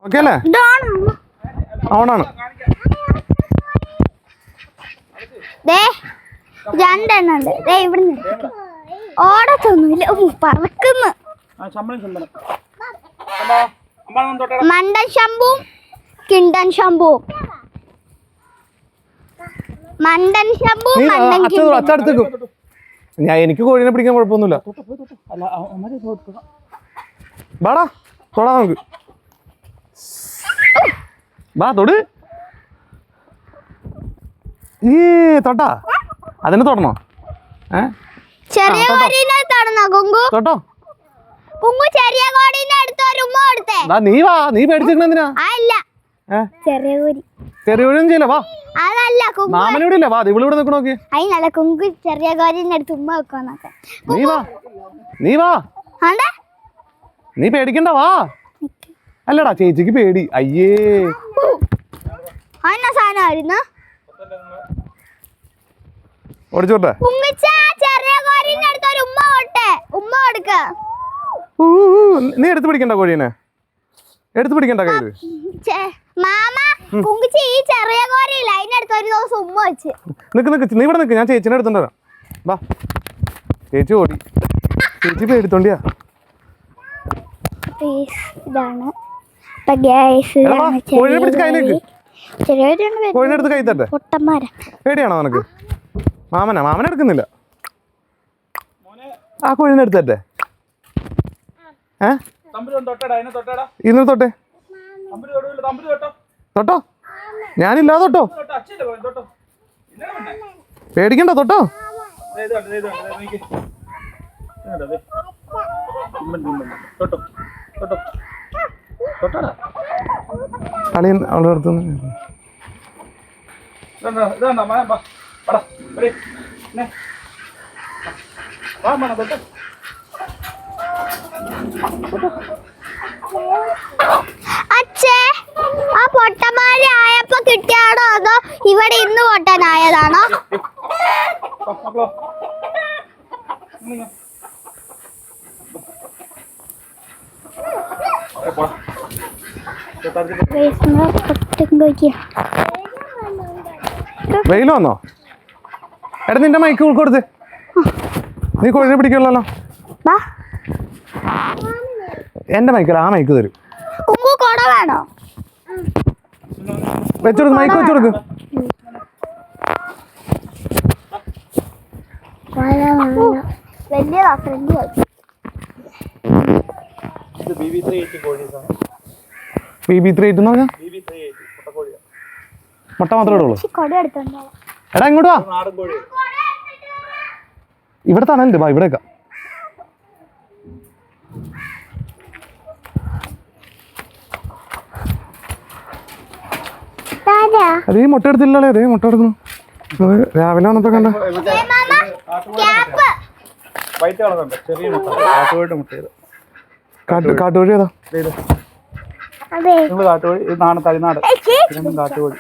Okay അല്ലേ? ഓണാണ്. രണ്ടെണ്ണം ഉണ്ട്. ഇവിടുന്ന് ഓടത്തൊന്നുമില്ല, പറക്കുന്നു. മണ്ടൻ ശംഭുവും കിണ്ടൻ ശംഭുവും. മണ്ടൻ ശംഭുവും മണ്ടൻ അച്ചടുത്തേക്കും. ഞാൻ എനിക്ക് കോഴിനെ പിടിക്കാൻ കുഴപ്പമൊന്നുമില്ല. ബാടാ തൊടാ, നമുക്ക് ബാ തൊട്. ഈ തൊട്ടാ അതിന് തൊടണോ? ചെറിയ തൊട്ടോ. ചെറിയ നീ വാ, നീ പേടിച്ചിരിക്കണെന്തിനാ? ചെറിയ കോഴിയൊന്നും ചെയ്യില്ല. വാ, മാമൻ ഇവിടെ ഇല്ല. വാ, ഇവിടെ നിൽക്കണോക്കെ. അതിനല്ല കുങ്കു ചെറിയ കോഴിന്റെ അടുത്ത് ഉമ്മ വെക്കാന്നൊക്കെ. നീ വാ, നീ വാ, നീ പേടിക്കണ്ട. വാ. അല്ലടാ, ചേച്ചിക്ക് പേടി. അയ്യേ, സാധനമായിരുന്നു. ഓടിച്ചോട്ടെ. നീ എടുത്ത് പിടിക്കണ്ട കോഴീനെ, എടുത്ത് പിടിക്കണ്ട കയ്യില്. നിക്ക്, നീ ഇവിടെ നിക്ക്, ഞാൻ ചേച്ചിനെ എടുത്തോണ്ട് വരാം. വാ, ചേച്ചി ഓടി. ചേച്ചി പേടിത്തോണ്ടിയാ. കോഴിനെ പിടിച്ച് കയ്യിലേക്ക്. കോഴിനെ എടുത്ത് കൈ തട്ടെ. പേടിയാണോ നിനക്ക്? മാമൻ എടുക്കുന്നില്ല. ആ കോഴിനെ എടുത്തട്ടെ. ഇന്ന് തൊട്ടേ. തൊട്ടോ, ഞാനില്ലാ. തൊട്ടോ, പേടിക്കണ്ട. തൊട്ടോ. കളിയൻ അവളുടെ അടുത്തുനിന്ന് ആ പൊട്ടന്മാരി ആയപ്പോ കിട്ടിയാണോ അതോ ഇവിടെ ഇന്ന് പൊട്ടനായതാണോ? വെയിൽ വന്നോ? എടാ, നിന്റെ മൈക്ക് കൊടുത്ത്. നീ കോഴിനെ പിടിക്കുള്ളല്ലോ. എന്റെ മൈക്കല്ല, ആ മൈക്ക് തരും. വെച്ചോടുക്ക്, മൈക്ക് വെച്ചോടുക്ക്. BB380 എന്ന് പറഞ്ഞാ മുട്ട മാത്രമേ ഇടുള്ളൂ. എടാ, ഇങ്ങോട്ട് വാ. ഇവിടെ തണലുണ്ട്. വാ, ഇവിടേക്കാ. അതേ മുട്ട എടുത്തില്ലല്ലേ? അതേ മുട്ട എടുക്കണം. രാവിലെ വന്നപ്പോ കണ്ട കാട്ടുകോഴി. ഏതാ തളിനാട് കാട്ടുകോഴി.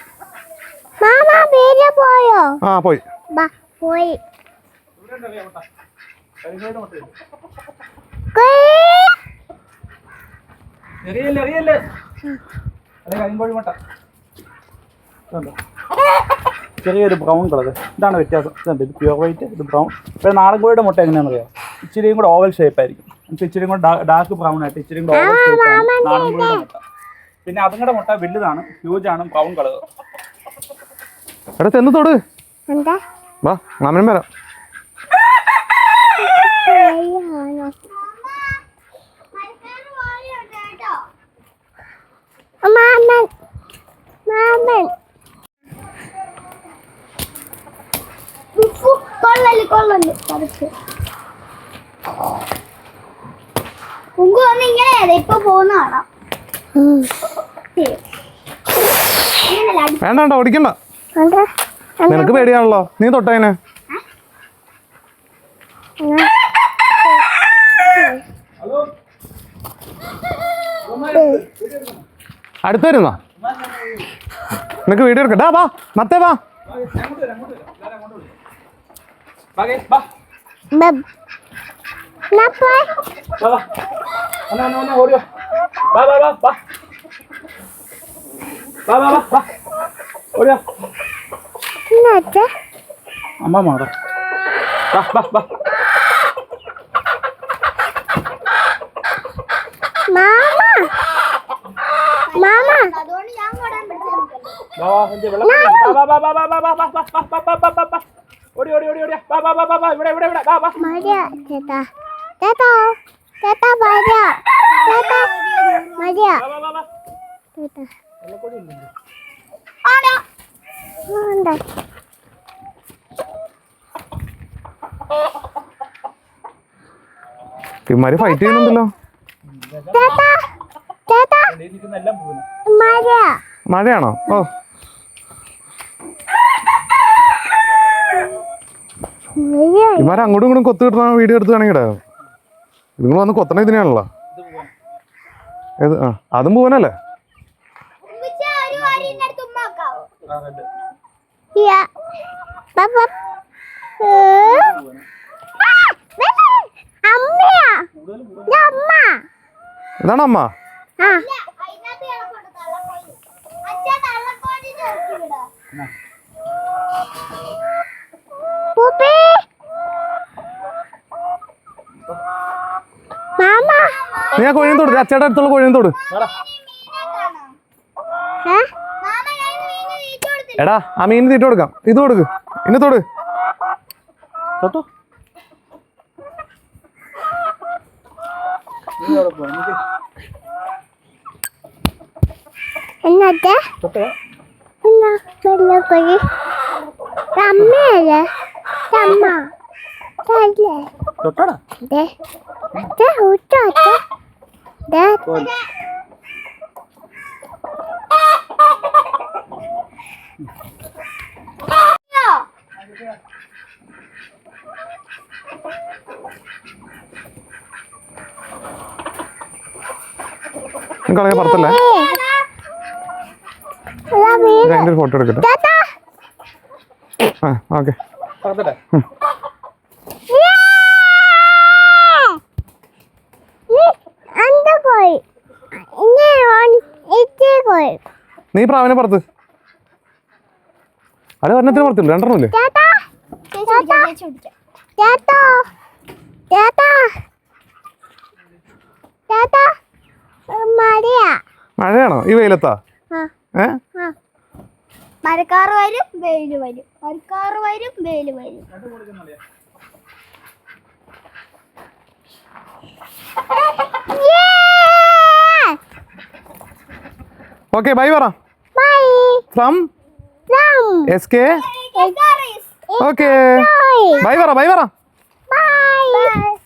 ആ, പോയി. ചെറിയൊരു ബ്രൗൺ കളർ. ഇതാണ് വ്യത്യാസം. ഇതുണ്ട്, ഇത് പ്യുവർ വൈറ്റ്, ഇത് ബ്രൗൺ. ഇപ്പോൾ നാടൻ കോഴിയുടെ മുട്ട എങ്ങനെയാണെന്ന് അറിയാം? ഇച്ചിരിയും കൂടെ ഓവൽ ഷേപ്പ് ആയിരിക്കും. ഇച്ചിരിയും കൂടെ ഡാർക്ക് ബ്രൗൺ ആയിട്ട് ഇച്ചിരിയും കൂടെ ഓവൽ ഷേപ്പ് ആണ് നാടൻ കോഴിയുടെ മുട്ട. പിന്നെ അതുങ്ങളുടെ മുട്ട വലുതാണ്, ഹ്യൂജാണ്, ബ്രൗൺ കളർ. എടാ, ചെന്ന് തൊട്. വാ, മാമനും വരാം. ഇപ്പൊ പോകുന്നതാണോ? വേണ്ട, ഓടിക്കണ്ട. നിനക്ക് പേടിയാണല്ലോ, നീ തൊട്ടതിനെ. അടുത്ത് വരുന്നോ? നിനക്ക് വീഡിയോ എടുക്കട്ടാ. വാ, മത്തേ വാ. വാ വാ വാ വാ ഓടിയാ ഇന്നത്തെ അമ്മ മാറ വാ വാ വാ മാമ മാമ വാ വാ സഞ്ജയ് വെള്ളം കുടിക്കാം. വാ വാ വാ വാ വാ വാ വാ വാ വാ വാ വാ വാ വാ ഓടി ഓടി ഓടി ഓടി വാ വാ വാ വാ വാ ഇവിടെ ഇവിടെ ഇവിടെ വാ വാ മരിയ ചേട്ടാ ചേട്ടാ ചേട്ടാ മരിയ ചേട്ടാ മരിയ വാ വാ വാ ചേട്ടാ വെള്ളപ്പൊടി ഇല്ലേ ആടാ ഉണ്ട് ഇമാര് ഫൈറ്റ് ചെയ്യുന്നുണ്ടല്ലോ. ചേട്ടാ ചേട്ടാ എല്ലാം പോകുന്നു മരിയ മഴയാണോ? ഓ മരിയ ഇമാര് അങ്ങോട്ടും ഇങ്ങോട്ടും കൊത്തു കിട്ടുന്ന വീഡിയോ എടുത്തുകയാണെങ്കിൽ നിങ്ങൾ വന്ന് കൊത്തണ ഇതിനാണല്ലോ. ഏത്? ആ അതും പോവാനല്ലേ? ya bapak അമ്മയാ അമ്മ ഇതാണോ അമ്മ? ആ പൂപ്പി മാമ നീ ആ കോഴിയും തൊട്, അച്ചയുടെ അടുത്തുള്ള കോഴിയും തൊട്. എടാ ആ മീൻ തീറ്റ കൊടുക്കാം. ഇത് കൊടുക്ക്, ഇനി തൊട്. തൊട്ടോ എന്നിട്ട് തൊട്ടോ വെള്ളക്കൊഴി അമ്മയല്ലേ അമ്മ അല്ലേ തൊട്ടോടാ കളയാ പുറത്തല്ലേ? അതിൻ്റെ ഒരു ഫോട്ടോ എടുക്കട്ടെ. ആ ഓക്കെ. പറഞ്ഞേ നീ പ്രാവിനെ പുറത്ത്. അത് ഒരെണ്ണത്തിന് പുറത്തില്ല, രണ്ടെണ്ണമില്ലേ? മഴയാണോ ഈ വെയിലത്താ? മരക്കാറ് വരും വെയില് വരും, മരക്കാറ് വരും വെയില് വരും. ഓക്കെ ബൈ പറ. From SK. ഓക്കെ ബൈ പറ, ബൈ പറ. Bye.